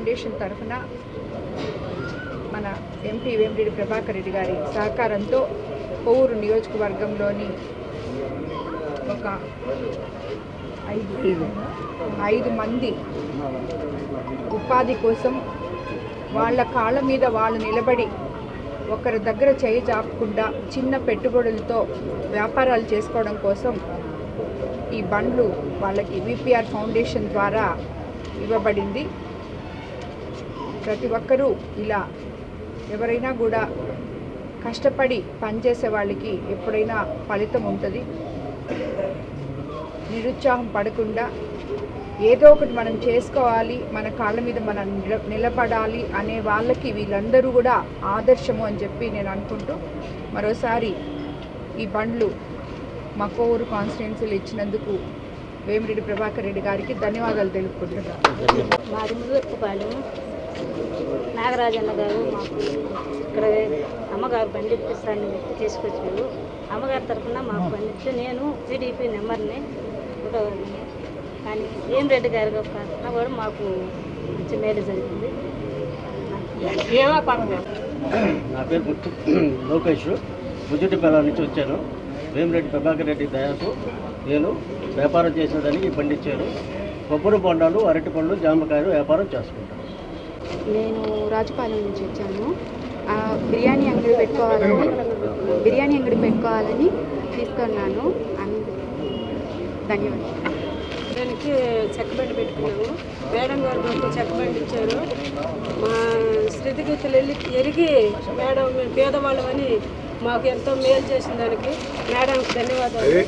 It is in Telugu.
ఫౌండేషన్ తరఫున మన ఎంపీ వేమిరెడ్డి ప్రభాకర్ రెడ్డి గారి సహకారంతో కొవ్వూరు నియోజకవర్గంలోని ఒక 5 మంది ఉపాధి కోసం వాళ్ళ కాళ్ళ మీద వాళ్ళు నిలబడి ఒకరి దగ్గర చేయి చాపకుండా చిన్న పెట్టుబడులతో వ్యాపారాలు చేసుకోవడం కోసం ఈ బండ్లు వాళ్ళకి విపిఆర్ ఫౌండేషన్ ద్వారా ఇవ్వబడింది. ప్రతి ఒక్కరూ ఇలా ఎవరైనా కూడా కష్టపడి పనిచేసే వాళ్ళకి ఎప్పుడైనా ఫలితం ఉంటుంది. నిరుత్సాహం పడకుండా ఏదో ఒకటి మనం చేసుకోవాలి, మన కాళ్ళ మీద మనం నిలబడాలి అనే వాళ్ళకి వీళ్ళందరూ కూడా ఆదర్శము అని చెప్పి నేను అనుకుంటూ మరోసారి ఈ బండ్లు మా కొవ్వూరు కాన్స్టిట్యున్సీలు ఇచ్చినందుకు వేమిరెడ్డి ప్రభాకర్ రెడ్డి గారికి ధన్యవాదాలు తెలుపుకుంటున్నాను. మాది ముదుర్పుపాలెం నాగరాజన్న గారు మాకు ఇక్కడ అమ్మగారు బండి ఇప్పిస్తానని తీసుకొచ్చారు. అమ్మగారి తరఫున మాకు బండి ఇస్తే నేను టీడీపీ నెంబర్ని కానీ వేమిరెడ్డి గారి తరఫున కూడా మాకు మంచి మేలు జరిగింది. నా పేరు లోకేష్, బుజ్జుటిపల్లి నుంచి వచ్చాను. వేమిరెడ్డి ప్రభాకర్ రెడ్డి దయాకు నేను వ్యాపారం చేసేదానికి బండి ఇచ్చాను. కొబ్బరి బొండాలు, అరటి పండ్లు, జామకాయలు వ్యాపారం చేసుకుంటాను. నేను రాజపాలెం నుంచి వచ్చాను. బిర్యానీ అంగడి పెట్టుకోవాలని తీసుకున్నాను. ధన్యవాదాలు. దానికి చెక్కబండి పెట్టుకున్నాము. మేడం గారు మాకు చెక్కబండి ఇచ్చారు. మా స్థితిగతులు ఎరిగి మేడం మేము పేదవాళ్ళమని మాకు ఎంతో మేలు చేసిన దానికి మేడంకి ధన్యవాదాలు.